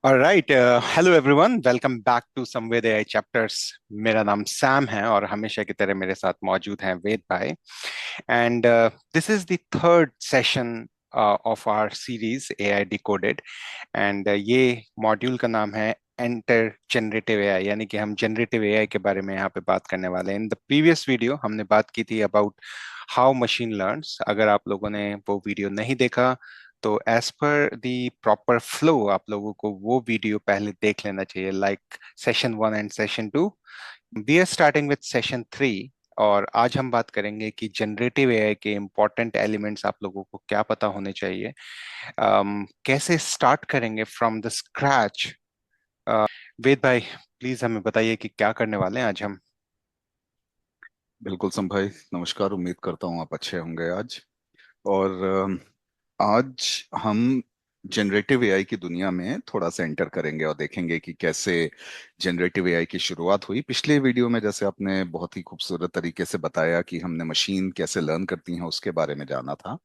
Alright, hello everyone, welcome back to Samved AI chapters. मेरा नाम Sam है और हमेशा की तरह मेरे साथ मौजूद हैं वेद भाई। And this is the third session of our series AI decoded. And ये मॉड्यूल का नाम है एंटर जनरेटिव एआई, यानी कि हम जनरेटिव एआई के बारे में यहाँ पे बात करने वाले हैं। इन द प्रीवियस वीडियो हमने बात की थी अबाउट हाउ मशीन लर्न्स। अगर आप लोगों ने वो वीडियो नहीं देखा तो एज पर दी प्रॉपर फ्लो आप लोगों को वो वीडियो पहले देख लेना चाहिए, like session 1 and session 2। We are starting with session 3। और आज हम बात करेंगे कि जनरेटिव एआई के इम्पोर्टेंट एलिमेंट्स आप लोगों को क्या पता होने चाहिए। कैसे स्टार्ट करेंगे फ्रॉम द स्क्रैच। वेद भाई, प्लीज हमें बताइए कि क्या करने वाले हैं आज हम। बिल्कुल भाई, नमस्कार। उम्मीद करता हूँ आप अच्छे होंगे आज। और आज हम जनरेटिव एआई की दुनिया में थोड़ा सा एंटर करेंगे और देखेंगे कि कैसे जनरेटिव एआई की शुरुआत हुई। पिछले वीडियो में जैसे आपने बहुत ही खूबसूरत तरीके से बताया कि हमने मशीन कैसे लर्न करती हैं उसके बारे में जाना था।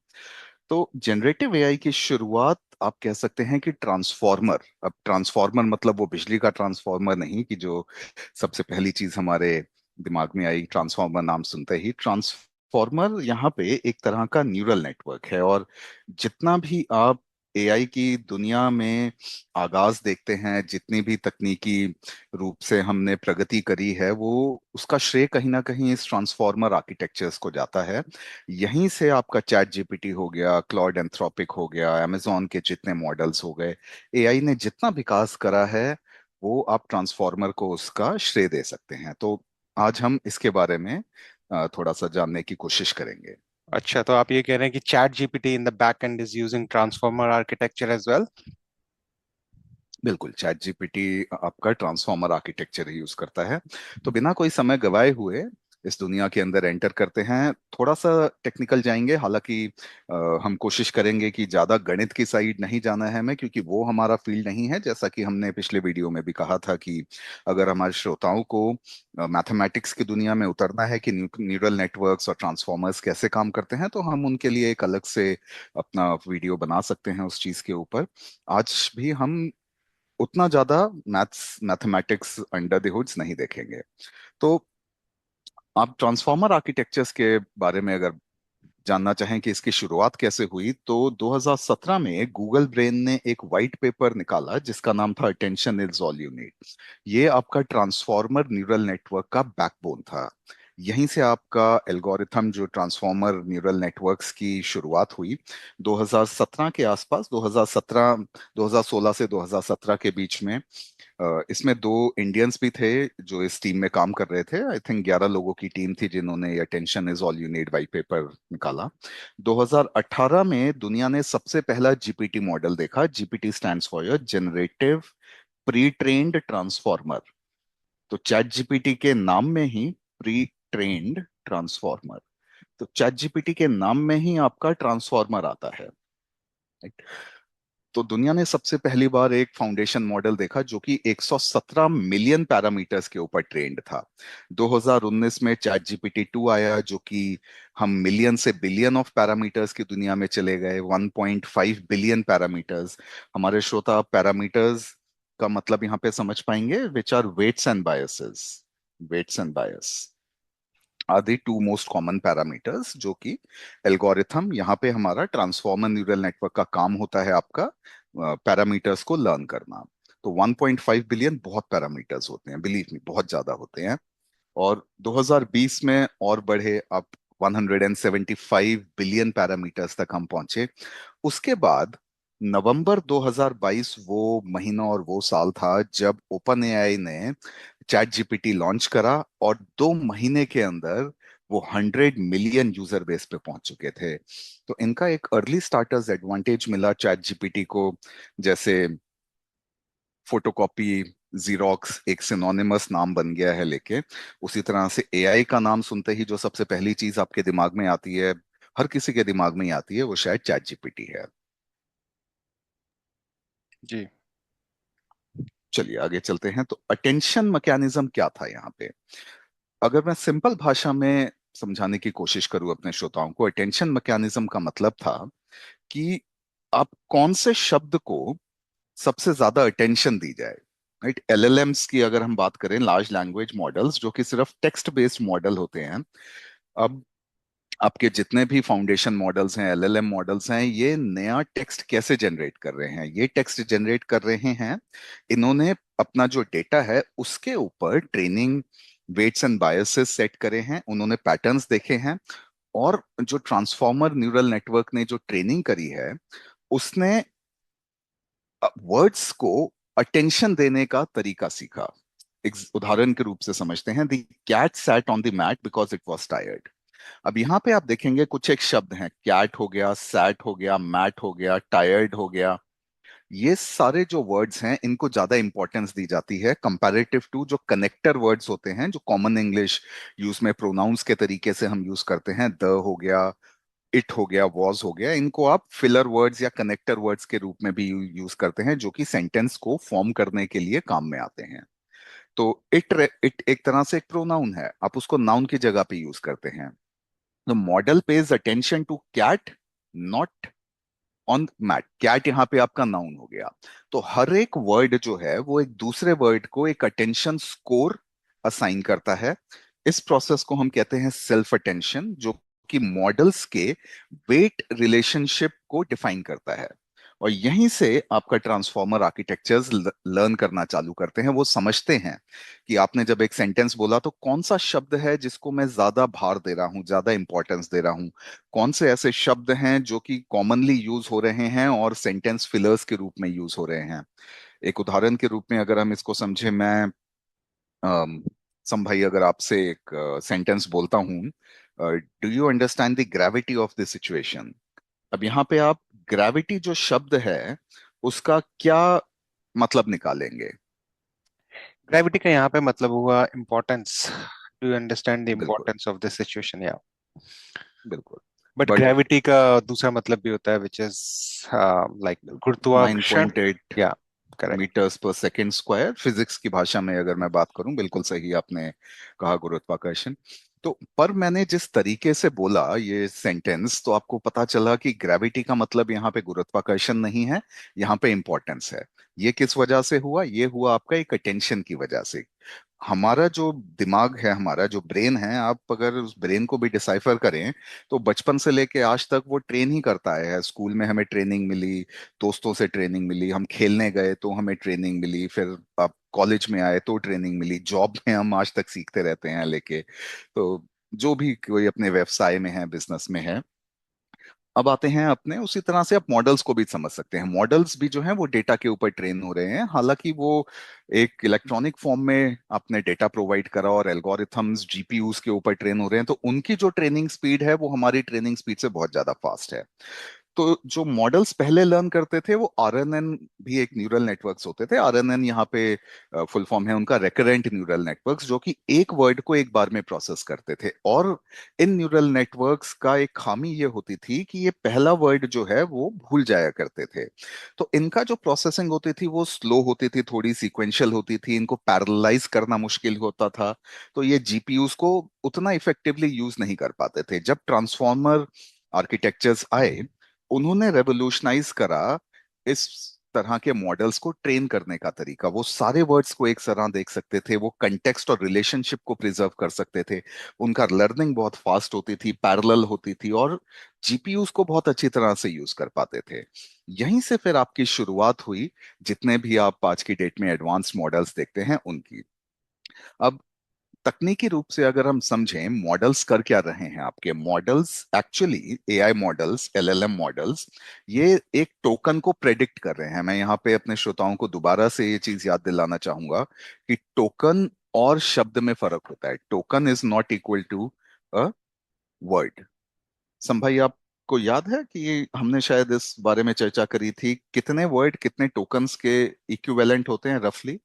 तो जनरेटिव एआई की शुरुआत आप कह सकते हैं कि ट्रांसफॉर्मर। अब ट्रांसफॉर्मर मतलब वो बिजली का ट्रांसफॉर्मर नहीं कि जो सबसे पहली चीज हमारे दिमाग में आई ट्रांसफॉर्मर नाम सुनते ही। ट्रांसफॉर्मर यहाँ पे एक तरह का न्यूरल नेटवर्क है। और जितना भी आप एआई की दुनिया में आगाज देखते हैं, जितनी भी तकनीकी रूप से हमने प्रगति करी है, वो उसका श्रेय कहीं ना कहीं इस ट्रांसफॉर्मर आर्किटेक्चर्स को जाता है। यहीं से आपका चैट जीपीटी हो गया, क्लॉड एंथ्रोपिक हो गया, amazon के जितने मॉडल्स हो गए, एआई ने जितना विकास करा है, वो आप ट्रांसफॉर्मर को उसका श्रेय दे सकते हैं। तो आज हम इसके बारे में थोड़ा सा जानने की कोशिश करेंगे। अच्छा, तो आप ये कह रहे हैं कि ChatGPT in the back end is using transformer architecture as well. बिल्कुल, चैट जीपीटी आपका ट्रांसफॉर्मर आर्किटेक्चर ही यूज करता है। तो बिना कोई समय गवाए हुए इस दुनिया के अंदर एंटर करते हैं। थोड़ा सा टेक्निकल जाएंगे, हालांकि हम कोशिश करेंगे कि ज्यादा गणित की साइड नहीं जाना है हमें, क्योंकि वो हमारा फील्ड नहीं है। जैसा कि हमने पिछले वीडियो में भी कहा था कि अगर हमारे श्रोताओं को मैथमेटिक्स की दुनिया में उतरना है कि न्यूरल नेटवर्क्स और ट्रांसफॉर्मर्स कैसे काम करते हैं, तो हम उनके लिए एक अलग से अपना वीडियो बना सकते हैं उस चीज के ऊपर। आज भी हम उतना ज्यादा मैथमेटिक्स अंडर द हुड्स नहीं देखेंगे। तो आप ट्रांसफॉर्मर आर्किटेक्चर्स के बारे में अगर जानना चाहें कि इसकी शुरुआत कैसे हुई, तो 2017 में गूगल ब्रेन ने एक वाइट पेपर निकाला जिसका नाम था attention is all you need. ये आपका ट्रांसफॉर्मर न्यूरल नेटवर्क का बैकबोन था। यहीं से आपका एल्गोरिथम, जो ट्रांसफॉर्मर न्यूरल नेटवर्क्स की शुरुआत हुई 2017 के आसपास। 2017 2016 से 2017 के बीच में इसमें दो इंडियंस भी थे जो इस टीम में काम कर रहे थे। आई थिंक 11 लोगों की टीम थी जिन्होंने attention is all you need white paper निकाला। 2018 में दुनिया ने सबसे पहला जीपीटी मॉडल देखा। GPT stands for your generative pretrained transformer. तो चैट जीपीटी के नाम में ही प्री ट्रेन्ड ट्रांसफॉर्मर, तो चैट जीपीटी के नाम में ही आपका ट्रांसफॉर्मर आता है। तो दुनिया ने सबसे पहली बार एक फाउंडेशन मॉडल देखा जो कि 117 मिलियन पैरामीटर्स के ऊपर ट्रेंड था। 2019 में चैट जीपीटी 2 आया, जो कि हम मिलियन से बिलियन ऑफ पैरामीटर्स की दुनिया में चले गए। 1.5 बिलियन पैरामीटर्स। हमारे श्रोता पैरामीटर्स का मतलब यहाँ पे समझ पाएंगे, which are weights and biases. Weights and bias are the two most common parameters जो कि एल्गोरिथम, यहाँ पे हमारा ट्रांसफॉर्मर न्यूरल नेटवर्क का काम होता है आपका पैरामीटर्स को लर्न करना। तो 1.5 बिलियन बहुत पैरामीटर्स होते हैं, बिलीव मी, बहुत ज्यादा होते हैं। और 2020 में और बढ़े आप 175 बिलियन पैरामीटर्स तक हम पहुंचे। उसके बाद नवंबर 2022 वो महीना और वो साल था जब ओपन एआई ने चैट जीपीटी लॉन्च करा, और 2 महीने के अंदर वो 100 मिलियन यूजर बेस पे पहुंच चुके थे। तो इनका एक अर्ली स्टार्टर्स एडवांटेज मिला चैट जीपीटी को। जैसे फोटोकॉपी, जीरोक्स एक सिनोनिमस नाम बन गया है लेके, उसी तरह से एआई का नाम सुनते ही जो सबसे पहली चीज आपके दिमाग में आती है, हर किसी के दिमाग में ही आती है, वो शायद चैट जीपीटी है। जी। चलिए आगे चलते हैं। तो अटेंशन मैकेनिज्म क्या था यहाँ पे? अगर मैं सिंपल भाषा में समझाने की कोशिश करूं अपने श्रोताओं को, अटेंशन मैकेनिज्म का मतलब था कि आप कौन से शब्द को सबसे ज्यादा अटेंशन दी जाए। राइट, एलएलएम्स की अगर हम बात करें, लार्ज लैंग्वेज मॉडल्स, जो कि सिर्फ टेक्स्ट बेस्ड मॉडल होते हैं। अब आपके जितने भी फाउंडेशन मॉडल्स हैं, एलएलएम मॉडल्स हैं, ये नया टेक्स्ट कैसे जनरेट कर रहे हैं? ये टेक्स्ट जनरेट कर रहे हैं, इन्होंने अपना जो डेटा है उसके ऊपर training weights and biases set करे हैं, उन्होंने पैटर्न्स देखे हैं, और जो ट्रांसफॉर्मर न्यूरल नेटवर्क ने जो ट्रेनिंग करी है, उसने वर्ड्स को अटेंशन देने का तरीका सीखा। एक उदाहरण के रूप से समझते हैं, the cat sat on the mat because it was tired. अब यहाँ पे आप देखेंगे कुछ एक शब्द हैं, कैट हो गया, सैट हो गया, मैट हो गया, टायर्ड हो गया। ये सारे जो वर्ड्स हैं, इनको ज्यादा इंपॉर्टेंस दी जाती है कंपैरेटिव टू जो कनेक्टर वर्ड्स होते हैं, जो कॉमन इंग्लिश यूज में प्रोनाउंस के तरीके से हम यूज करते हैं। द हो गया, इट हो गया, वॉज हो गया, इनको आप फिलर वर्ड्स या कनेक्टर वर्ड्स के रूप में भी यूज करते हैं, जो कि सेंटेंस को फॉर्म करने के लिए काम में आते हैं। तो इट एक तरह से एक प्रोनाउन है, आप उसको नाउन की जगह पे यूज करते हैं। The model pays attention to cat, not on mat. Cat यहाँ पे आपका नाउन हो गया। तो हर एक वर्ड जो है वो एक दूसरे वर्ड को एक अटेंशन स्कोर असाइन करता है। इस प्रोसेस को हम कहते हैं सेल्फ अटेंशन, जो कि मॉडल्स के वेट रिलेशनशिप को डिफाइन करता है। और यहीं से आपका ट्रांसफॉर्मर आर्किटेक्चर्स लर्न करना चालू करते हैं। वो समझते हैं कि आपने जब एक सेंटेंस बोला तो कौन सा शब्द है जिसको मैं ज्यादा भार दे रहा हूं, ज्यादा इंपॉर्टेंस दे रहा हूं, कौन से ऐसे शब्द हैं जो कि कॉमनली यूज हो रहे हैं और सेंटेंस फिलर्स के रूप में यूज हो रहे हैं। एक उदाहरण के रूप में अगर हम इसको समझे, मैं सम भाई अगर आपसे एक सेंटेंस बोलता हूं, do you understand the gravity of the situation. अब यहाँ पे आप ग्रेविटी जो शब्द है उसका क्या मतलब निकालेंगे? ग्रेविटी का यहाँ पे मतलब हुआ importance. Do you understand the बिल्कुल, इम्पोर्टेंस ऑफ दिस सिचुएशन, या बिल्कुल। बट बट ग्रेविटी का दूसरा मतलब भी होता है, विच इज लाइक बिल्कुल, नाइन गुरुत्वाकर्षण। पॉइंट एट या करेक्ट। मीटर्स पर सेकेंड स्क्वायर, फिजिक्स की भाषा में अगर मैं बात करूं, बिल्कुल सही आपने कहा, गुरुत्वाकर्षण। तो पर मैंने जिस तरीके से बोला ये सेंटेंस, तो आपको पता चला कि ग्रेविटी का मतलब यहाँ पे गुरुत्वाकर्षण नहीं है, यहाँ पे इंपॉर्टेंस है। ये किस वजह से हुआ? ये हुआ आपका एक अटेंशन की वजह से। हमारा जो दिमाग है, हमारा जो ब्रेन है, आप अगर उस ब्रेन को भी डिसाइफर करें, तो बचपन से लेके आज तक वो ट्रेन ही करता है। स्कूल में हमें ट्रेनिंग मिली, दोस्तों से ट्रेनिंग मिली, हम खेलने गए तो हमें ट्रेनिंग मिली, फिर आप कॉलेज में आए तो ट्रेनिंग मिली, जॉब में हम आज तक सीखते रहते हैं लेके। तो जो भी कोई अपने व्यवसाय में है, बिजनेस में है। अब आते हैं अपने, उसी तरह से आप मॉडल्स को भी समझ सकते हैं। मॉडल्स भी जो हैं वो डेटा के ऊपर ट्रेन हो रहे हैं, हालांकि वो एक इलेक्ट्रॉनिक फॉर्म में आपने डेटा प्रोवाइड करा और एल्गोरिथम्स जीपीयूज के ऊपर ट्रेन हो रहे हैं, तो उनकी जो ट्रेनिंग स्पीड है वो हमारी ट्रेनिंग स्पीड से बहुत ज्यादा फास्ट है। तो जो मॉडल्स पहले लर्न करते थे वो आरएनएन, भी एक न्यूरल नेटवर्क्स होते थे। आरएनएन यहाँ पे फुल फॉर्म है उनका रेकरेंट न्यूरल नेटवर्क्स, जो कि एक वर्ड को एक बार में प्रोसेस करते थे। और इन न्यूरल नेटवर्क्स का एक खामी ये होती थी कि ये पहला वर्ड जो है वो भूल जाया करते थे। तो इनका जो प्रोसेसिंग होती थी वो स्लो होती थी, थोड़ी सीक्वेंशियल होती थी, इनको पैरेललाइज करना मुश्किल होता था। तो ये जीपीयूज को उतना इफेक्टिवली यूज नहीं कर पाते थे। जब ट्रांसफॉर्मर आर्किटेक्चर्स आए, उन्होंने रेवोल्यूशनाइज करा इस तरह के मॉडल्स को ट्रेन करने का तरीका। वो सारे वर्ड्स को एक तरह देख सकते थे, वो कंटेक्स्ट और रिलेशनशिप को प्रिजर्व कर सकते थे, उनका लर्निंग बहुत फास्ट होती थी, पैरेलल होती थी, और जीपीयूज को बहुत अच्छी तरह से यूज कर पाते थे। यहीं से फिर आपकी शुरुआत हुई, जितने भी आप आज की डेट में एडवांस मॉडल्स देखते हैं उनकी। अब तकनीकी रूप से अगर हम समझें, मॉडल्स कर क्या रहे हैं? आपके models actually, AI models, LLM models, ये एक टोकन को प्रेडिक्ट कर रहे हैं। मैं यहाँ पे अपने श्रोताओं को दोबारा से ये चीज याद दिलाना चाहूंगा कि टोकन और शब्द में फर्क होता है। Token is not equal to a word. संभाई, आपको याद है कि हमने शायद इस बारे में चर्चा करी थी, कितने वर्ड कितने टोकन्स के इक्विवेलेंट होते हैं रफली?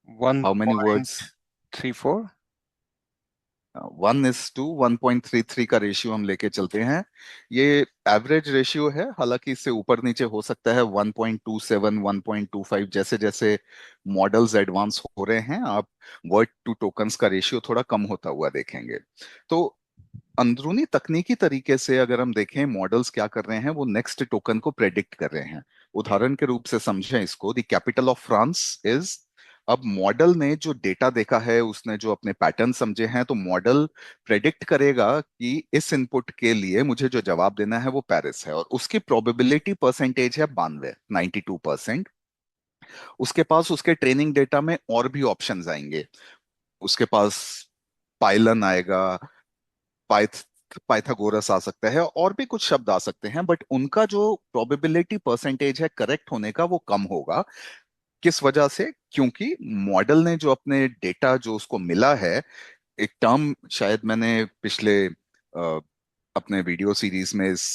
One how many point words? Three four 1:1.33 का रेशियो हम लेके चलते हैं। ये एवरेज रेशियो है, हालांकि इससे ऊपर नीचे हो सकता है। 1.27, 1.25, जैसे जैसे मॉडल्स एडवांस हो रहे हैं, आप वर्ड टू टोकन्स का रेशियो थोड़ा कम होता हुआ देखेंगे। तो अंदरूनी तकनीकी तरीके से अगर हम देखें मॉडल्स क्या कर रहे हैं, वो नेक्स्ट टोकन को प्रेडिक्ट कर रहे हैं। उदाहरण के रूप से समझें इसको, the capital of France is. अब मॉडल ने जो डेटा देखा है, उसने जो अपने पैटर्न समझे हैं, तो मॉडल प्रेडिक्ट करेगा कि इस इनपुट के लिए मुझे जो जवाब देना है वो पेरिस है, और उसकी प्रोबेबिलिटी परसेंटेज है 92%। उसके पास उसके ट्रेनिंग डेटा में और भी ऑप्शंस आएंगे। उसके पास पाइलन आएगा, पाइथ पाइथागोरस आ सकता है, और भी कुछ शब्द आ सकते हैं, बट उनका जो प्रोबेबिलिटी परसेंटेज है करेक्ट होने का वो कम होगा। किस वजह से? क्योंकि मॉडल ने जो अपने डेटा जो उसको मिला है, एक टर्म शायद मैंने पिछले अपने वीडियो सीरीज में इस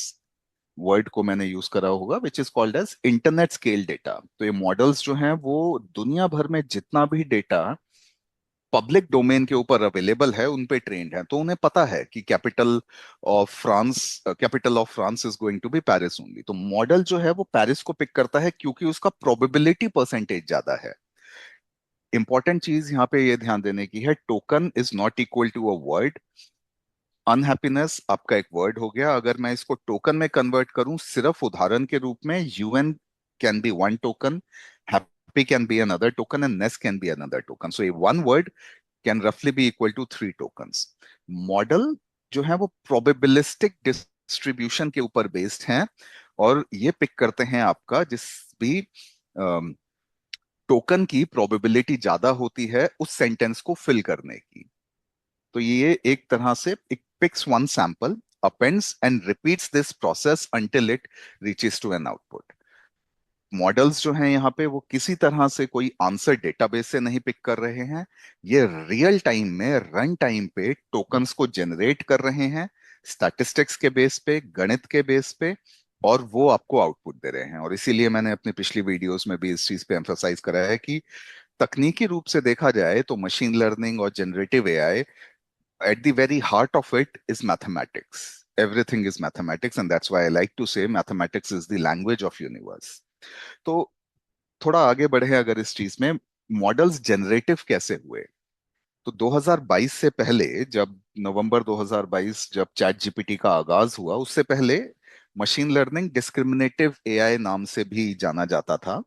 वर्ड को मैंने यूज करा होगा, which is called as internet scale data. तो ये मॉडल्स जो हैं वो दुनिया भर में जितना भी डेटा पब्लिक डोमेन के ऊपर अवेलेबल है उन पे ट्रेंड है, तो उन्हें पता है कि capital of France is going to be Paris only. तो मॉडल जो है वो पेरिस को पिक करता है क्योंकि उसका प्रोबेबिलिटी परसेंटेज ज्यादा है। इंपॉर्टेंट चीज यहाँ पे ये ध्यान देने की है, token is not equal to a word. Unhappiness आपका एक वर्ड हो गया, अगर मैं इसको टोकन में कन्वर्ट करूं सिर्फ उदाहरण के रूप में, UN can be one token, happy can be another token, and ness can be another token. So ये वन वर्ड कैन रफली be equal to 3 tokens. Model जो है वो प्रोबेबिलिस्टिक डिस्ट्रीब्यूशन के ऊपर बेस्ड हैं, और ये पिक करते हैं आपका जिस भी टोकन की प्रोबेबिलिटी ज्यादा होती है उस सेंटेंस को फिल करने की। तो ये एक तरह से एक picks one sample, appends and repeats this process until it reaches to an output. Models जो हैं यहाँ पे वो किसी तरह से कोई आंसर डेटाबेस से नहीं पिक कर रहे हैं, ये रियल टाइम में रन टाइम पे टोकन्स को जनरेट कर रहे हैं, स्टैटिस्टिक्स के बेस पे, गणित के बेस पे, और वो आपको आउटपुट दे रहे हैं। और इसीलिए मैंने अपनी पिछली वीडियोस में भी इस चीज पे एम्फसाइज करा है कि तकनीकी रूप से देखा जाए तो मशीन लर्निंग और generative AI, at the very heart of it is mathematics. Everything is mathematics, and that's why I like to say mathematics is the language of universe. तो थोड़ा आगे बढ़े अगर इस चीज में, मॉडल्स जनरेटिव कैसे हुए? तो 2022 से पहले, जब नवंबर 2022 जब चैट जीपीटी का आगाज हुआ, उससे पहले मशीन लर्निंग डिस्क्रिमिनेटिव एआई नाम से भी जाना जाता था,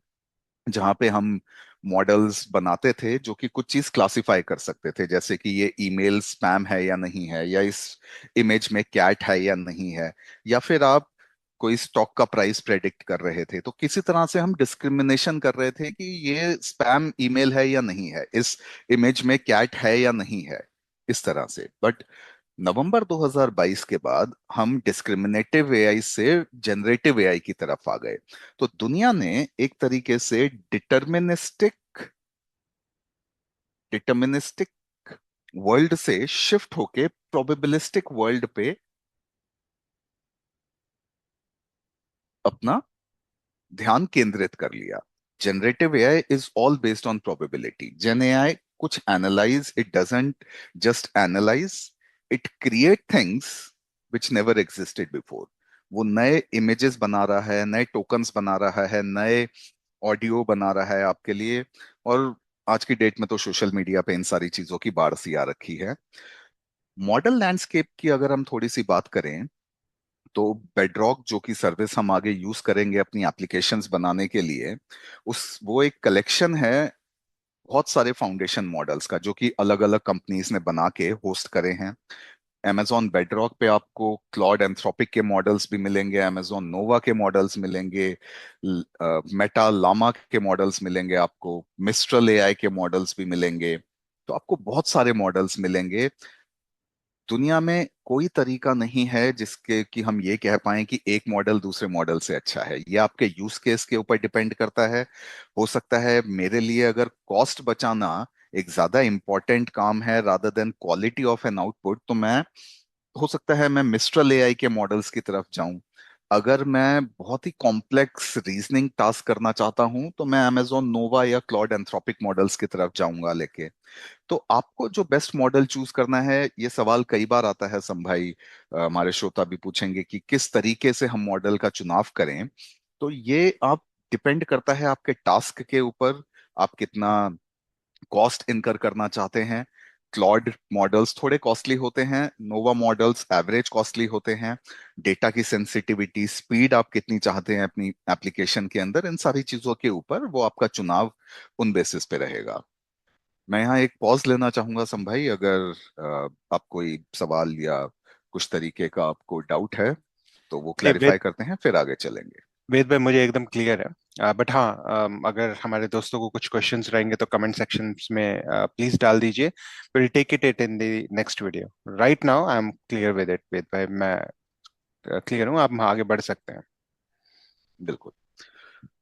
जहां पे हम मॉडल्स बनाते थे जो कि कुछ चीज क्लासिफाई कर सकते थे, जैसे कि ये ईमेल स्पैम है या नहीं है, या इस इमेज में कैट है या नहीं है, या फिर आप कोई स्टॉक का प्राइस प्रेडिक्ट कर रहे थे। तो किसी तरह से हम डिस्क्रिमिनेशन कर रहे थे कि ये स्पैम ईमेल है या नहीं है, इस इमेज में कैट है या नहीं है, इस तरह से। बट नवंबर 2022 के बाद हम डिस्क्रिमिनेटिव एआई से जनरेटिव एआई की तरफ आ गए। तो दुनिया ने एक तरीके से डिटर्मिनिस्टिक वर्ल्ड से शिफ्ट होके प्रोबेबिलिस्टिक वर्ल्ड पे अपना ध्यान केंद्रित कर लिया। Generative AI is all based on probability. Gen AI कुछ analyse, it doesn't just analyse, it create things which never existed before. वो नए इमेजेस बना रहा है, नए टोकन्स बना रहा है, नए ऑडियो बना रहा है आपके लिए। और आज की डेट में तो सोशल मीडिया पे इन सारी चीजों की बाढ़ सी आ रखी है। मॉडल लैंडस्केप की अगर हम थोड़ी सी बात करें, तो बेडरॉक जो कि सर्विस हम आगे यूज करेंगे अपनी एप्लीकेशंस बनाने के लिए, उस वो एक कलेक्शन है बहुत सारे फाउंडेशन मॉडल्स का, जो कि अलग अलग कंपनीज ने बना के होस्ट करे हैं। amazon बेडरॉक पे आपको क्लॉड एंथ्रोपिक के मॉडल्स भी मिलेंगे, amazon नोवा के मॉडल्स मिलेंगे, मेटा लामा के मॉडल्स मिलेंगे, आपको मिस्ट्रल एआई के मॉडल्स भी मिलेंगे। तो आपको बहुत सारे मॉडल्स मिलेंगे। दुनिया में कोई तरीका नहीं है जिसके कि हम ये कह पाएं कि एक मॉडल दूसरे मॉडल से अच्छा है। ये आपके यूज केस के ऊपर डिपेंड करता है। हो सकता है मेरे लिए अगर कॉस्ट बचाना एक ज्यादा इंपॉर्टेंट काम है rather than quality of an output, तो मैं, हो सकता है मैं मिस्ट्रल एआई के मॉडल्स की तरफ जाऊं। अगर मैं बहुत ही कॉम्प्लेक्स रीजनिंग टास्क करना चाहता हूं तो मैं amazon नोवा या क्लॉड एंथ्रोपिक मॉडल्स की तरफ जाऊंगा लेके। तो आपको जो बेस्ट मॉडल चूज करना है, ये सवाल कई बार आता है संभाई, हमारे श्रोता भी पूछेंगे कि किस तरीके से हम मॉडल का चुनाव करें। तो ये आप डिपेंड करता है आपके टास्क के ऊपर, आप कितना कॉस्ट इनकर करना चाहते हैं। क्लॉड मॉडल्स थोड़े कॉस्टली होते हैं, नोवा मॉडल्स एवरेज कॉस्टली होते हैं। डेटा की सेंसिटिविटी, स्पीड आप कितनी चाहते हैं अपनी एप्लीकेशन के अंदर, इन सारी चीजों के ऊपर वो आपका चुनाव उन बेसिस पे रहेगा। मैं यहाँ एक पॉज लेना चाहूंगा संभाई, अगर आप कोई सवाल या कुछ तरीके का आपको डाउट है तो वो नहीं क्लैरिफाई करते हैं, फिर आगे चलेंगे। वेद भाई, मुझे एकदम क्लियर है, बट हाँ, अगर हमारे दोस्तों को कुछ क्वेश्चंस रहेंगे तो कमेंट सेक्शन में प्लीज डाल दीजिए। Will take it in the next video. Right now I am clear with it Ved भाई, मैं क्लियर हूँ, आप आगे बढ़ सकते हैं। बिल्कुल।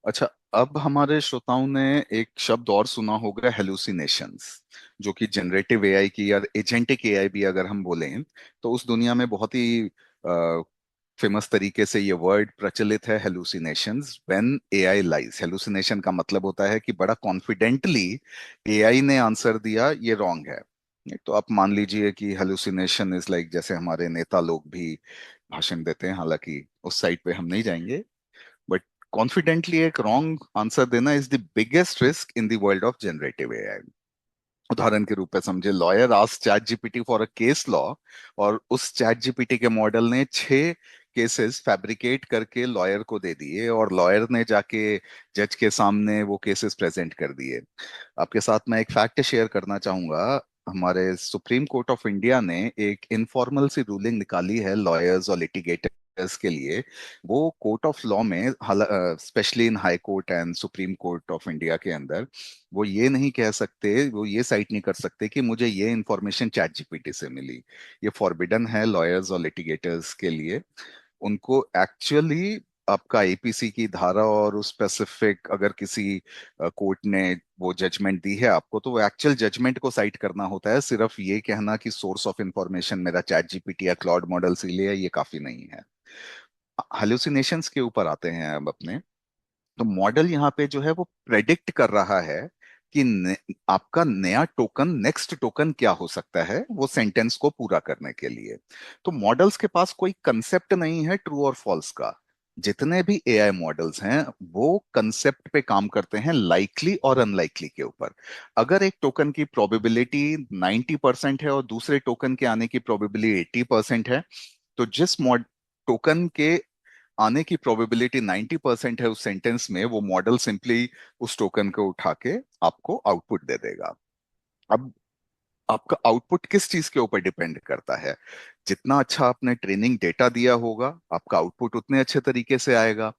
अच्छा, अब हमारे श्रोताओं ने एक शब्द और सुना होगा, हेलुसिनेशंस, जो कि जनरेटिव एआई की या एजेंटिक एआई भी अगर हम बोलें तो उस दुनिया में बहुत ही फेमस तरीके से ये वर्ड प्रचलित है, hallucinations. When AI lies, hallucination का मतलब होता है कि बड़ा कॉन्फिडेंटली एआई ने आंसर दिया, ये रॉन्ग है। तो आप मान लीजिए कि हेलुसिनेशन इज लाइक, जैसे हमारे नेता लोग भी भाषण देते हैं, हालांकि उस साइड पे हम नहीं जाएंगे, बट कॉन्फिडेंटली एक रॉन्ग आंसर देना is the biggest risk in the world of generative AI. उदाहरण के रूप में समझे, lawyer asked chat GPT for a case law, और उस चैट जीपीटी के मॉडल ने 6 केसेस फैब्रिकेट करके लॉयर को दे दिए, और लॉयर ने जाके जज के सामने वो केसेस प्रेजेंट कर दिए। आपके साथ मैं एक फैक्ट शेयर करना चाहूंगा। हमारे सुप्रीम कोर्ट ऑफ इंडिया ने एक इनफॉर्मल सी रूलिंग निकाली है लॉयर्स और लिटिगेटर्स के लिए। वो कोर्ट ऑफ लॉ में, specially in high court and supreme court of India के अंदर, वो ये नहीं कह सकते, वो ये साइट नहीं कर सकते कि मुझे ये इंफॉर्मेशन चैट जीपीटी से मिली। ये फॉरबिडन है लॉयर्स और लिटिगेटर्स के लिए। उनको एक्चुअली आपका आईपीसी की धारा और उस स्पेसिफिक, अगर किसी कोर्ट ने वो जजमेंट दी है आपको, तो वो एक्चुअल जजमेंट को साइट करना होता है। सिर्फ ये कहना कि सोर्स ऑफ इंफॉर्मेशन मेरा चैट जीपीटी या क्लाउड मॉडल से लिया है, ये काफी नहीं है। हेलुसिनेशंस के ऊपर आते हैं अब अपने। तो मॉडल यहाँ पे जो है वो प्रेडिक्ट कर रहा है कि आपका नया टोकन, नेक्स्ट टोकन क्या हो सकता है वो सेंटेंस को पूरा करने के लिए। तो मॉडल्स के पास कोई कंसेप्ट नहीं है ट्रू और फॉल्स का। जितने भी एआई मॉडल्स हैं वो कंसेप्ट पे काम करते हैं, लाइकली और अनलाइकली के ऊपर। अगर एक टोकन की प्रोबेबिलिटी 90% है और दूसरे टोकन के आने की प्रोबेबिलिटी 80% है, तो जिस मॉड टोकन के आने की प्रोबेबिलिटी 90% है उस सेंटेंस में, वो मॉडल सिंपली उस टोकन को उठा के आपको आउटपुट दे देगा। अब आपका आउटपुट किस चीज के ऊपर डिपेंड करता है? जितना अच्छा आपने ट्रेनिंग डेटा दिया होगा, आपका आउटपुट उतने अच्छे तरीके से आएगा।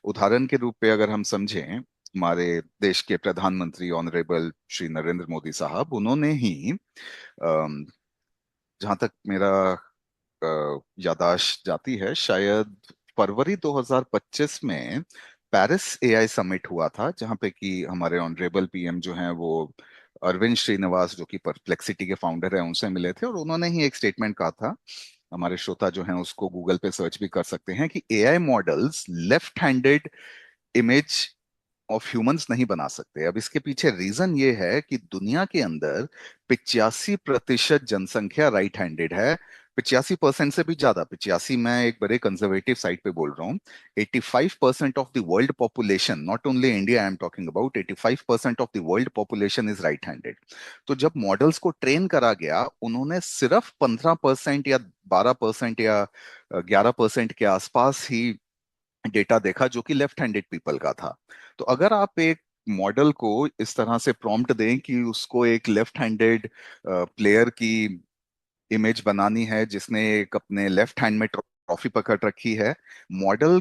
उदाहरण के रूप पे अगर हम समझें, हमारे देश के प्रधानमंत्री ऑनरेबल श्री नरेंद्र मोदी साहब, उन्होंने ही जहां तक मेरा यादाश्त जाती है, शायद फरवरी 2025 में पेरिस एआई समिट हुआ था, जहां पे कि हमारे ऑनरेबल पीएम जो हैं वो अरविंद श्रीनिवास, जो कि परप्लेक्सिटी के फाउंडर हैं, उनसे मिले थे, और उन्होंने ही एक स्टेटमेंट कहा था। हमारे श्रोता जो हैं उसको गूगल पे सर्च भी कर सकते हैं, कि AI models left handed image of humans नहीं बना सकते। अब इसके पीछे रीजन ये है कि दुनिया के अंदर 85% जनसंख्या राइट हैंडेड है। 85% से भी ज्यादा, 85 मैं एक बड़े कंजर्वेटिव साइड पे बोल रहा हूँ। 85% of the world population, not only India I am talking about, 85% of the world population is right handed. तो जब मॉडल्स को ट्रेन करा गया, उन्होंने सिर्फ 15% या 12% या 11% के आसपास ही डेटा देखा जो कि लेफ्ट हैंडेड पीपल का था। तो अगर आप एक मॉडल को इस तरह से प्रॉम्प्ट दें कि उसको एक लेफ्ट हैंडेड प्लेयर की इमेज बनानी है जिसने एक अपने लेफ्ट हैंड में ट्रॉफी पकड़ रखी है, मॉडल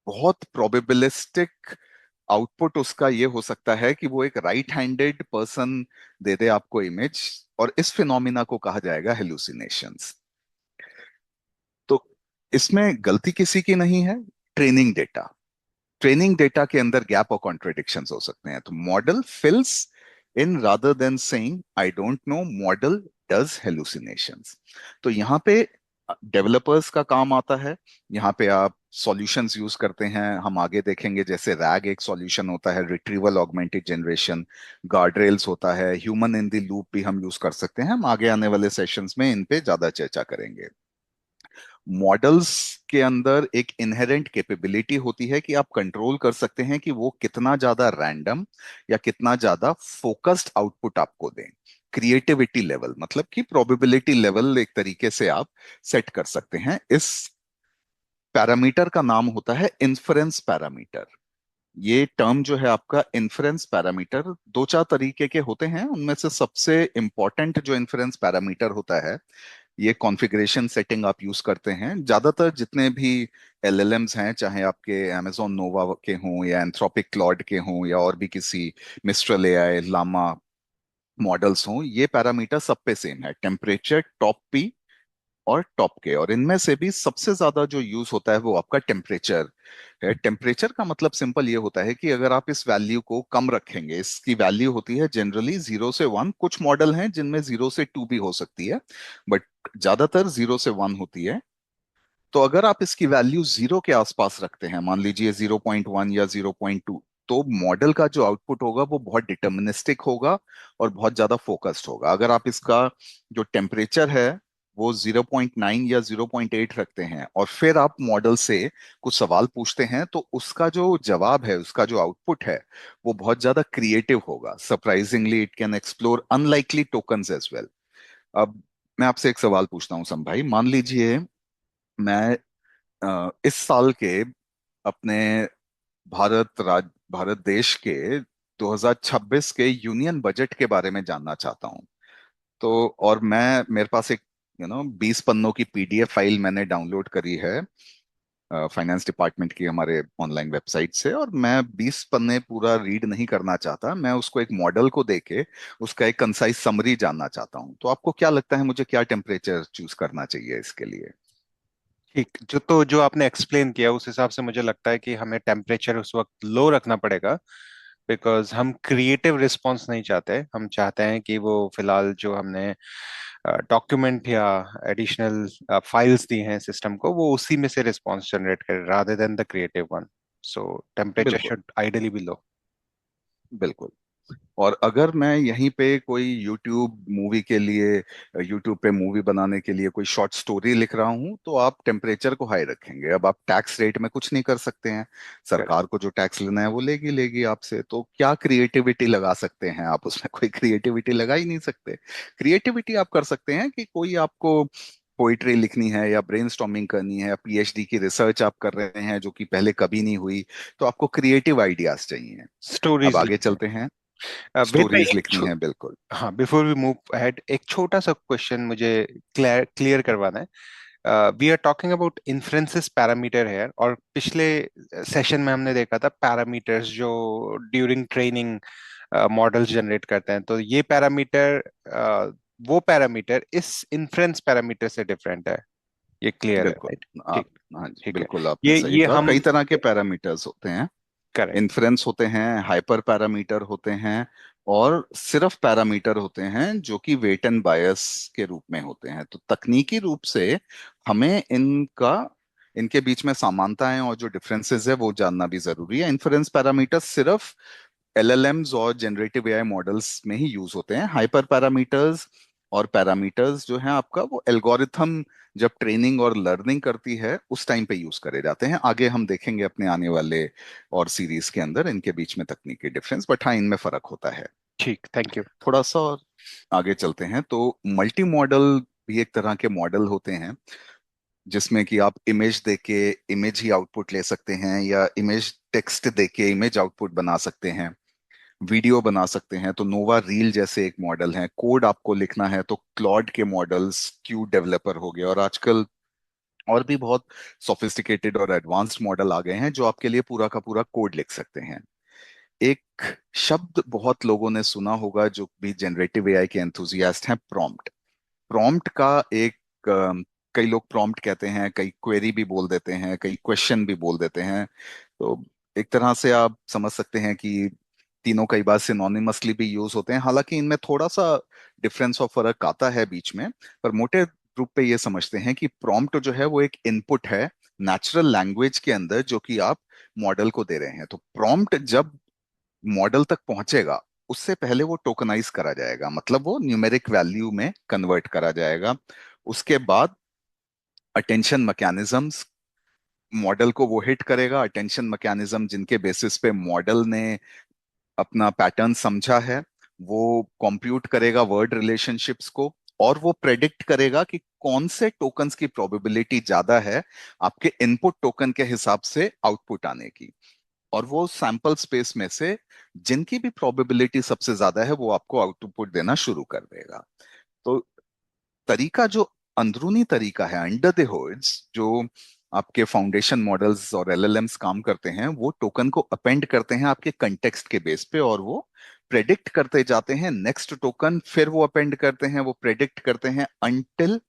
बहुत प्रोबेबिलिस्टिक आउटपुट उसका ये हो सकता है कि वो एक राइट हैंडेड पर्सन दे दे आपको इमेज, और इस फिनोमिना को कहा जाएगा हेलुसिनेशंस। तो इसमें गलती किसी की नहीं है, ट्रेनिंग डेटा। ट्रेनिंग डेटा के अंदर गैप और कॉन्ट्रडिक्शंस हो सकते हैं, तो model fills in rather than saying I don't know, model does hallucinations. तो यहाँ पे डेवलपर्स का काम आता है। यहाँ पे आप सॉल्यूशंस यूज करते हैं, हम आगे देखेंगे, जैसे रैग एक सॉल्यूशन होता है, रिट्रीवल ऑगमेंटेड जनरेशन, गार्डरेल्स होता है, ह्यूमन इन द लूप भी हम यूज कर सकते हैं। हम आगे आने वाले सेशंस में इन पे ज्यादा चर्चा करेंगे। मॉडल्स के अंदर एक इनहेरेंट कैपेबिलिटी होती है कि आप कंट्रोल कर सकते हैं कि वो कितना ज्यादा रैंडम या कितना ज्यादा फोकस्ड आउटपुट आपको दें। क्रिएटिविटी लेवल, मतलब कि प्रोबेबिलिटी लेवल एक तरीके से आप सेट कर सकते हैं। इस पैरामीटर का नाम होता है इन्फरेंस पैरामीटर। ये टर्म जो है आपका इन्फरेंस पैरामीटर, दो चार तरीके के होते हैं, उनमें से सबसे इंपॉर्टेंट जो इन्फरेंस पैरामीटर होता है, ये कॉन्फ़िगरेशन सेटिंग आप यूज करते हैं। ज्यादातर जितने भी एलएलएम्स हैं, चाहे आपके amazon नोवा के हों या एंथ्रोपिक क्लॉड के हों या और भी किसी मिस्ट्रल एआई, लामा मॉडल्स हों, ये पैरामीटर सब पे सेम है, टेम्परेचर, टॉप पी और टॉप के। और इनमें से भी सबसे ज्यादा जो यूज होता है वो आपका टेम्परेचर है। टेम्परेचर का मतलब सिंपल ये होता है कि अगर आप इस वैल्यू को कम रखेंगे, इसकी वैल्यू होती है जनरली 0 से 1, कुछ मॉडल हैं जिनमें 0 से 2 भी हो सकती है, बट ज्यादातर 0 से 1 होती है। तो अगर आप इसकी वैल्यू 0 के आसपास रखते हैं, मान लीजिए 0.1 या 0.2, तो मॉडल का जो आउटपुट होगा वो बहुत डिटर्मिनिस्टिक होगा और बहुत ज्यादा फोकस्ड होगा। अगर आप इसका जो टेम्परेचर है वो 0.9 या 0.8 रखते हैं और फिर आप मॉडल से कुछ सवाल पूछते हैं, तो उसका जो जवाब है, उसका जो आउटपुट है, वो बहुत ज्यादा क्रिएटिव होगा। Surprisingly it can explore unlikely tokens as well. अब मैं आपसे एक सवाल पूछता हूँ सम भाई, मान लीजिए मैं इस साल के अपने भारत देश के 2026 के यूनियन बजट के बारे में जानना चाहता हूँ। तो और मैं मेरे पास एक 20 पन्नों की पीडीएफ फाइल मैंने डाउनलोड करी है फाइनेंस डिपार्टमेंट की हमारे ऑनलाइन वेबसाइट से, और मैं 20 पन्ने पूरा रीड नहीं करना चाहता, मैं उसको एक मॉडल को देके उसका एक कंसाइज समरी जानना चाहता हूँ। तो आपको क्या लगता है मुझे क्या टेम्परेचर चूज करना चाहिए इसके लिए? ठीक, जो आपने एक्सप्लेन किया उस हिसाब से मुझे लगता है कि हमें टेम्परेचर उस वक्त लो रखना पड़ेगा, बिकॉज हम क्रिएटिव रिस्पॉन्स नहीं चाहते। हम चाहते हैं कि वो फिलहाल जो हमने डॉक्यूमेंट या एडिशनल फाइल्स दी हैं सिस्टम को, वो उसी में से रिस्पॉन्स जनरेट करे rather than the creative one. So temperature बिल्कुल, शुड आइडियली बी लो। बिल्कुल। और अगर मैं यहीं पे कोई यूट्यूब मूवी के लिए, यूट्यूब पे मूवी बनाने के लिए कोई शॉर्ट स्टोरी लिख रहा हूँ, तो आप टेम्परेचर को हाई रखेंगे। अब आप टैक्स रेट में कुछ नहीं कर सकते हैं, सरकार को जो टैक्स लेना है वो लेगी लेगी आपसे, तो क्या क्रिएटिविटी लगा सकते हैं आप उसमें? कोई क्रिएटिविटी लगा ही नहीं सकते। क्रिएटिविटी आप कर सकते हैं कि कोई आपको पोइट्री लिखनी है या ब्रेनस्टॉर्मिंग करनी है या पीएचडी की रिसर्च आप कर रहे हैं जो कि पहले कभी नहीं हुई, तो आपको क्रिएटिव आइडियाज चाहिए। अब स्टोरीज आगे लिखते चलते हैं। हैं। वेद भाई स्टोरीज एक लिखनी है, बिल्कुल। हाँ, बिफोर वी मूव अहेड, एक छोटा सा क्वेश्चन मुझे क्लियर क्लियर करवाना है। We are talking about inferences parameter है, और पिछले सेशन में हमने देखा था पैरामीटर्स जो ड्यूरिंग ट्रेनिंग मॉडल्स जनरेट करते हैं। तो ये पैरामीटर, वो पैरामीटर इस इन्फ्रेंस पैरामीटर से डिफरेंट है, ये क्लियर है, बिल्कुल। राइट? आप, ठीक। हाँ जी, ठीक है। बिल्कुल आपने ये सही ये कहा, हम कई तरह के पैरामीटर्स होते हैं। करेक्ट। इन्फ्रेंस होते हैं, हाइपर पैरामीटर होते हैं, और सिर्फ पैरामीटर होते हैं जो कि वेट एंड बायस के रूप में होते हैं। तो तकनीकी रूप से हमें इनके बीच में समानताएं और जो डिफरेंसेस है वो जानना भी जरूरी है। इन्फ्रेंस पैरामीटर सिर्फ एलएलएम्स और जनरेटिव एआई मॉडल्स में ही यूज होते हैं। हाइपर पैरामीटर्स और पैरामीटर्स जो हैं आपका, वो एल्गोरिथम जब ट्रेनिंग और लर्निंग करती है उस टाइम पे यूज करे जाते हैं। आगे हम देखेंगे अपने आने वाले और सीरीज के अंदर इनके बीच में तकनीकी डिफरेंस, बट हाँ, इनमें फर्क होता है। ठीक, थैंक यू। थोड़ा सा और आगे चलते हैं तो मल्टी मॉडल भी एक तरह के मॉडल होते हैं, जिसमें कि आप इमेज देके इमेज ही आउटपुट ले सकते हैं, या इमेज टेक्स्ट देके इमेज आउटपुट बना सकते हैं, वीडियो बना सकते हैं। तो नोवा रील जैसे एक मॉडल है। कोड आपको लिखना है तो क्लॉड के मॉडल्स, क्यू डेवलपर हो गए, और आजकल और भी बहुत सोफिस्टिकेटेड और एडवांस्ड मॉडल आ गए हैं जो आपके लिए पूरा का पूरा कोड लिख सकते हैं। एक शब्द बहुत लोगों ने सुना होगा जो भी जनरेटिव एआई के एंथुजियास्ट हैं, प्रॉम्प्ट। प्रॉम्प्ट का एक कई लोग प्रॉम्प्ट कहते हैं, कई क्वेरी भी बोल देते हैं, कई क्वेश्चन भी बोल देते हैं। तो एक तरह से आप समझ सकते हैं कि तीनों कई बार सिनोनिमसली भी यूज होते हैं, हालांकि इनमें थोड़ा सा डिफरेंस और फर्क आता है बीच में। पर मोटे रूप पे ये समझते हैं कि प्रॉम्प्ट जो है वो एक इनपुट है नेचुरल लैंग्वेज के अंदर जो कि आप मॉडल को दे रहे हैं। तो प्रॉम्प्ट जब मॉडल तक पहुंचेगा उससे पहले वो टोकनाइज करा जाएगा, मतलब वो न्यूमेरिक वैल्यू में कन्वर्ट करा जाएगा। उसके बाद अटेंशन मैकेनिज्म्स, मॉडल को वो हिट करेगा। अटेंशन मैकेनिज्म जिनके बेसिस पे मॉडल ने अपना पैटर्न समझा है, वो कंप्यूट करेगा वर्ड रिलेशनशिप्स को, और वो प्रेडिक्ट करेगा कि कौन से टोकन्स की प्रोबेबिलिटी ज्यादा है आपके इनपुट टोकन के हिसाब से आउटपुट आने की। और वो सैंपल स्पेस में से जिनकी भी प्रोबेबिलिटी सबसे ज्यादा है वो आपको आउटपुट देना शुरू कर देगा। तो तरीका जो अंदरूनी तरीका है अंडर द हुड्स, जो आपके फाउंडेशन मॉडल्स और एलएलएम्स काम करते हैं, वो टोकन को अपेंड करते हैं आपके कंटेक्स्ट के बेस पे, और वो प्रेडिक्ट करते जाते हैं नेक्स्ट टोकन, फिर वो अपेंड करते हैं, वो प्रेडिक्ट करते हैं अनटिल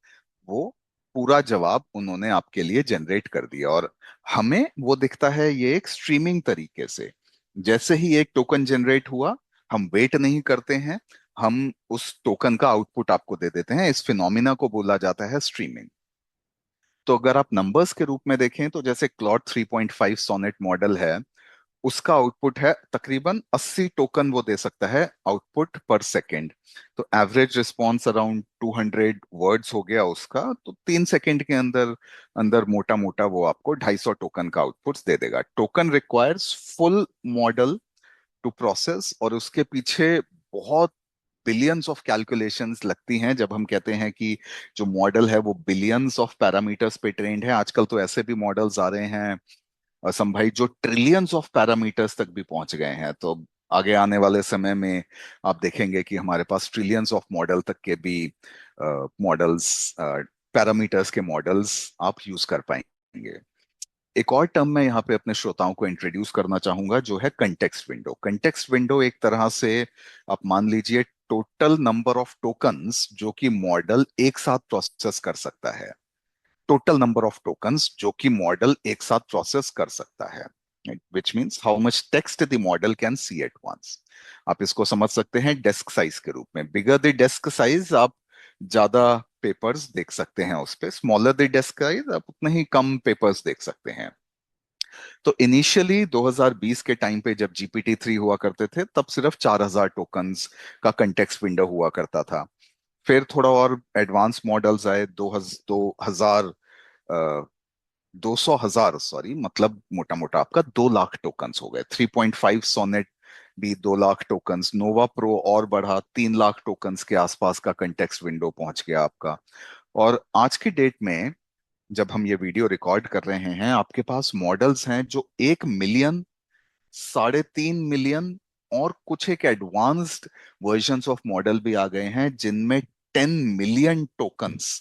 वो पूरा जवाब उन्होंने आपके लिए जनरेट कर दिया। और हमें वो दिखता है ये एक स्ट्रीमिंग तरीके से। जैसे ही एक टोकन जनरेट हुआ, हम वेट नहीं करते हैं, हम उस टोकन का आउटपुट आपको दे देते हैं। इस फिनोमिना को बोला जाता है स्ट्रीमिंग। तो अगर आप नंबर्स के रूप में देखें तो जैसे क्लॉड 3.5 सोनेट मॉडल है, उसका आउटपुट है तकरीबन 80 टोकन वो दे सकता है आउटपुट पर सेकंड। तो एवरेज रिस्पॉन्स अराउंड 200 वर्ड्स हो गया उसका, तो 3 सेकंड के अंदर अंदर मोटा मोटा वो आपको 250 टोकन का आउटपुट दे देगा। Token requires full model to process, और उसके पीछे बहुत बिलियंस ऑफ कैलकुलेशंस लगती हैं। जब हम कहते हैं कि जो मॉडल है वो बिलियंस ऑफ पैरामीटर्स पे ट्रेंड है, आजकल तो ऐसे भी मॉडल्स आ रहे हैं असम भाई जो ट्रिलियंस ऑफ पैरामीटर्स तक भी पहुंच गए हैं। तो आगे आने वाले समय में आप देखेंगे कि हमारे पास ट्रिलियंस ऑफ मॉडल तक के भी मॉडल्स, पैरामीटर्स के मॉडल्स आप यूज कर पाएंगे। एक और टर्म मैं यहाँ पे अपने श्रोताओं को इंट्रोड्यूस करना चाहूंगा, जो है कंटेक्स्ट विंडो। कंटेक्स्ट विंडो एक तरह से आप मान लीजिए टोटल नंबर ऑफ टोकन्स जो कि मॉडल एक साथ प्रोसेस कर सकता है। टोटल नंबर ऑफ टोकन्स जो कि मॉडल एक साथ प्रोसेस कर सकता है, which means how much text the model can see at once. आप इसको समझ सकते हैं डेस्क साइज के रूप में। बिगर द डेस्क साइज, आप ज्यादा पेपर्स देख सकते हैं उस पे। स्मॉलर द डेस्क साइज, आप उतने ही कम पेपर्स देख सकते हैं। तो इनिशियली 2020 के टाइम पे जब GPT-3 हुआ करते थे, तब सिर्फ 4000 टोकन्स का कंटेक्स्ट विंडो हुआ करता था। फिर थोड़ा और एडवांस मॉडल्स आए, 2000 200,000, सॉरी, मतलब मोटा मोटा आपका 2 लाख टोकन्स हो गए। 3.5 सोनेट भी 2 लाख टोकन्स, नोवा प्रो और बढ़ा 3 लाख टोकन्स के आसपास का कंटेक्स्ट विंडो पहुंच गया आपका। और आज की डेट में जब हम ये वीडियो रिकॉर्ड कर रहे हैं, आपके पास मॉडल्स हैं जो 1 मिलियन, 3.5 मिलियन, और कुछ एक एडवांस्ड वर्जन्स ऑफ मॉडल भी आ गए हैं जिनमें 10 मिलियन टोकन्स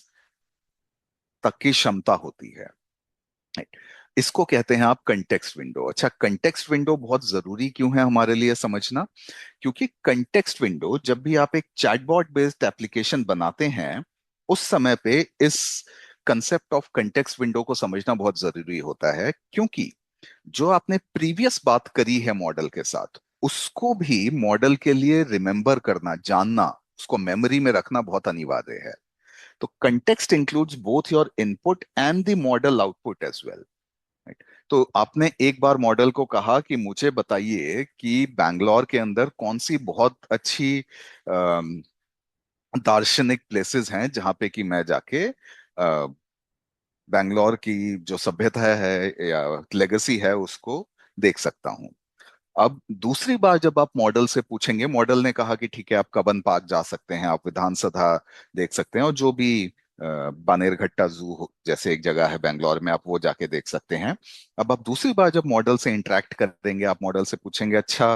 तक की क्षमता होती है। Right. इसको कहते हैं आप कंटेक्स्ट विंडो। अच्छा, कंटेक्स्ट विंडो बहुत जरूरी क्यों है हमारे लिए समझना? क्योंकि कंटेक्स्ट विंडो, जब भी आप एक चैटबॉट बेस्ड एप्लीकेशन बनाते हैं, उस समय पे इस कंसेप्ट ऑफ कंटेक्स्ट विंडो को समझना बहुत जरूरी होता है। क्योंकि जो आपने प्रीवियस बात करी है मॉडल के साथ, उसको भी मॉडल के लिए रिमेंबर करना, जानना, उसको मेमोरी में रखना बहुत अनिवार्य है। तो context includes both your input and the model output as well. तो आपने एक बार मॉडल को कहा कि मुझे बताइए कि बैंगलोर के अंदर कौन सी बहुत अच्छी अम, दार्शनिक प्लेसेस हैं जहां पे कि मैं जाके बैंगलोर की जो सभ्यता है या लेगेसी है उसको देख सकता हूँ। अब दूसरी बार जब आप मॉडल से पूछेंगे, मॉडल ने कहा कि ठीक है आप कबन पार्क जा सकते हैं, आप विधानसभा देख सकते हैं, और जो भी बानेरघट्टा जू जैसे एक जगह है बैंगलोर में, आप वो जाके देख सकते हैं। अब आप दूसरी बार जब मॉडल से इंटरेक्ट करेंगे, आप मॉडल से पूछेंगे अच्छा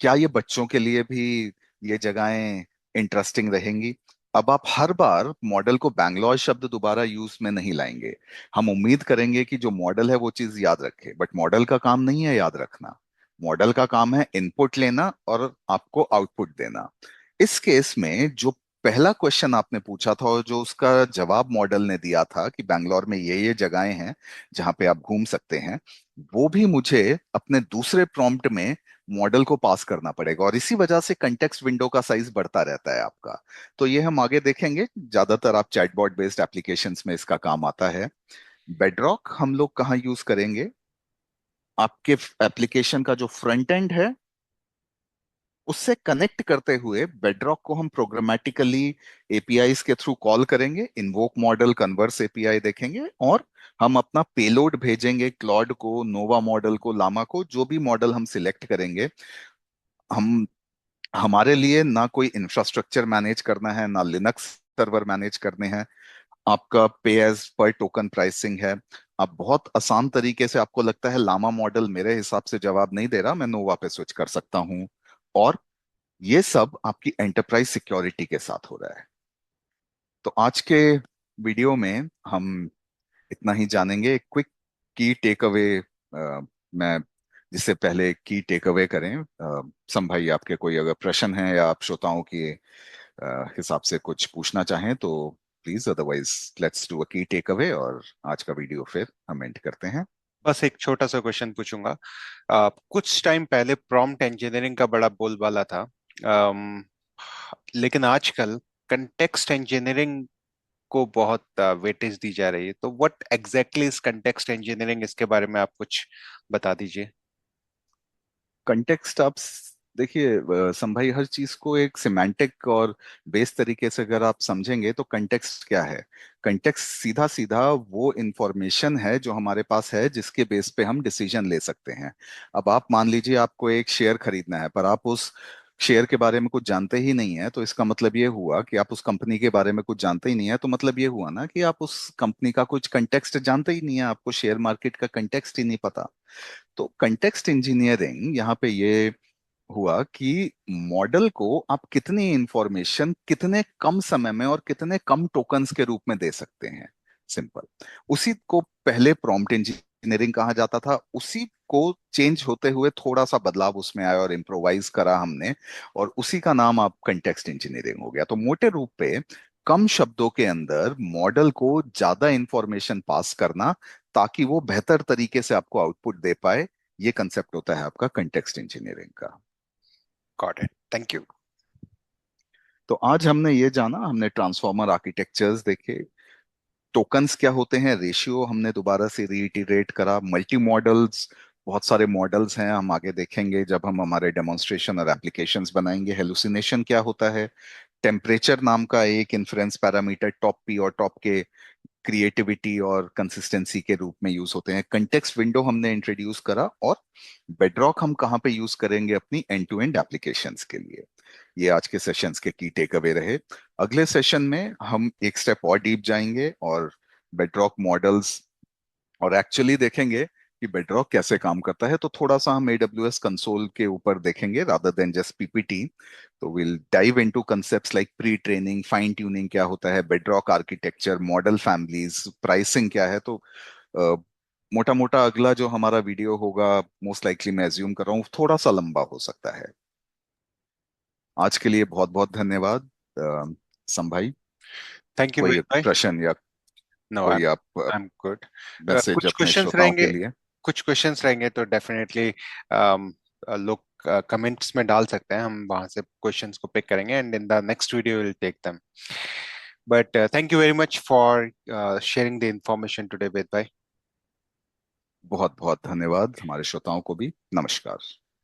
क्या ये बच्चों के लिए भी ये जगहें इंटरेस्टिंग रहेंगी। अब आप हर बार मॉडल को बैंगलोर शब्द दोबारा यूज में नहीं लाएंगे। हम उम्मीद करेंगे कि जो मॉडल है वो चीज याद रखे, बट मॉडल का काम नहीं है याद रखना। मॉडल का काम है इनपुट लेना और आपको आउटपुट देना। इस केस में जो पहला क्वेश्चन आपने पूछा था और जो उसका जवाब मॉडल ने दिया था कि बैंगलोर में ये जगहें हैं जहां पे आप घूम सकते हैं, वो भी मुझे अपने दूसरे प्रॉम्प्ट में मॉडल को पास करना पड़ेगा, और इसी वजह से कंटेक्स्ट विंडो का साइज बढ़ता रहता है आपका। तो ये हम आगे देखेंगे, ज्यादातर आप चैटबॉट बेस्ड एप्लीकेशंस में इसका काम आता है। बेडरॉक हम लोग कहाँ यूज करेंगे? आपके एप्लीकेशन का जो फ्रंट एंड है उससे कनेक्ट करते हुए बेडरॉक को हम प्रोग्रामेटिकली एपीआईज के थ्रू कॉल करेंगे, इन्वोक मॉडल, कन्वर्स एपीआई देखेंगे, और हम अपना पेलोड भेजेंगे क्लॉड को, नोवा मॉडल को, लामा को, जो भी मॉडल हम सिलेक्ट करेंगे। हम हमारे लिए ना कोई इंफ्रास्ट्रक्चर मैनेज करना है, ना लिनक्स सर्वर मैनेज करने हैं। आपका पे एज पर टोकन प्राइसिंग है। आप बहुत आसान तरीके से, आपको लगता है लामा मॉडल मेरे हिसाब से जवाब नहीं दे रहा, मैं नोवा पे स्विच कर सकता हूँ। और ये सब आपकी एंटरप्राइज सिक्योरिटी के साथ हो रहा है। तो आज के वीडियो में हम इतना ही जानेंगे। क्विक की टेक अवे, मैं जिससे पहले की टेक अवे करें, संभाई आपके कोई अगर प्रश्न है या आप श्रोताओं के हिसाब से कुछ पूछना चाहें तो please, otherwise let's do a की टेक अवे और आज का वीडियो फिर हम एंड करते हैं। बस एक छोटा सा क्वेश्चन पूछूंगा। कुछ टाइम पहले प्रॉम्प्ट इंजीनियरिंग का बड़ा बोलबाला था, अम, लेकिन आजकल कंटेक्स्ट इंजीनियरिंग को बहुत वेटेज दी जा रही है। तो what exactly is context engineering, इसके बारे में आप कुछ बता दीजिए। कंटेक्स्ट आप देखिए, संभाई, हर चीज को एक सिमेंटिक और बेस तरीके से अगर आप समझेंगे तो कंटेक्स्ट क्या है। कंटेक्स्ट सीधा सीधा वो इंफॉर्मेशन है जो हमारे पास है, जिसके बेस पे हम डिसीजन ले सकते हैं। अब आप मान लीजिए आपको एक शेयर खरीदना है, पर आप उस शेयर के बारे में कुछ जानते ही नहीं है, तो इसका मतलब ये हुआ कि आप उस कंपनी के बारे में कुछ जानते ही नहीं है। तो मतलब ये हुआ ना कि आप उस कंपनी का कुछ कंटेक्स्ट जानते ही नहीं है, आपको शेयर मार्केट का कंटेक्स्ट ही नहीं पता। तो कंटेक्स्ट इंजीनियरिंग यहाँ पे ये हुआ कि मॉडल को आप कितनी इंफॉर्मेशन कितने कम समय में और कितने कम टोकन्स के रूप में दे सकते हैं। सिंपल। उसी को पहले प्रॉम्प्ट इंजीनियरिंग कहा जाता था, उसी को चेंज होते हुए थोड़ा सा बदलाव उसमें आया और इम्प्रोवाइज करा हमने, और उसी का नाम अब कंटेक्स्ट इंजीनियरिंग हो गया। तो मोटे रूप पे कम शब्दों के अंदर मॉडल को ज्यादा इंफॉर्मेशन पास करना, ताकि वो बेहतर तरीके से आपको आउटपुट दे पाए, ये कंसेप्ट होता है आपका कंटेक्स्ट इंजीनियरिंग का। Got it, thank you. तो आज हमने ये जाना, हमने ट्रांसफॉर्मर आर्किटेक्चर्स देखे, टोकन्स क्या होते हैं, रेशियो हमने दोबारा से रीइटरेट करा, मल्टी मॉडल्स, बहुत सारे मॉडल्स हैं, हम आगे देखेंगे जब हम हमारे डेमोन्स्ट्रेशन और एप्लीकेशंस बनाएंगे। हेलुसिनेशन क्या होता है, टेम्परेचर नाम का एक इन्फ्लुएंस पैरामीटर टॉप पी और टॉप के क्रिएटिविटी और कंसिस्टेंसी के रूप में यूज होते हैं। कंटेक्स्ट विंडो हमने इंट्रोड्यूस करा, और बेडरॉक हम कहाँ पे यूज करेंगे अपनी एंड टू एंड एप्लीकेशंस के लिए। ये आज के सेशंस के की टेक अवे रहे। अगले सेशन में हम एक स्टेप और डीप जाएंगे और बेडरॉक मॉडल्स और एक्चुअली देखेंगे कि बेडरॉक कैसे काम करता है। तो थोड़ा सा हम एडब्ल्यूएस कंसोल के ऊपर देखेंगे रादर देन जस्ट पीपीटी। तो will dive into concepts like pre training, fine tuning क्या होता है, bedrock architecture, model families, pricing क्या है। तो मोटा मोटा अगला जो हमारा वीडियो होगा, मोस्ट लाइकली मैं एज्यूम कर रहा हूँ थोड़ा सा लंबा हो सकता है। आज के लिए बहुत बहुत धन्यवाद। संभाई, थैंक यू कोई वेद भाई। प्रश्न या नो, कोई आप आई एम गुड। मैसेज कुछ अपने क्वेश्चंस श्रोताओं रहेंगे, के लिए? कुछ क्वेश्चंस रहेंगे तो डेफिनेटली लोग कमेंट्स में डाल सकते हैं, हम वहां से क्वेश्चंस को पिक करेंगे and in the next video will take them. But thank you very much for sharing the information today Ved भाई। बहुत बहुत धन्यवाद हमारे श्रोताओं को भी। नमस्कार।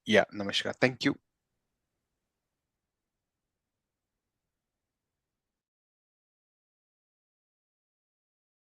या नमस्कार, थैंक यू।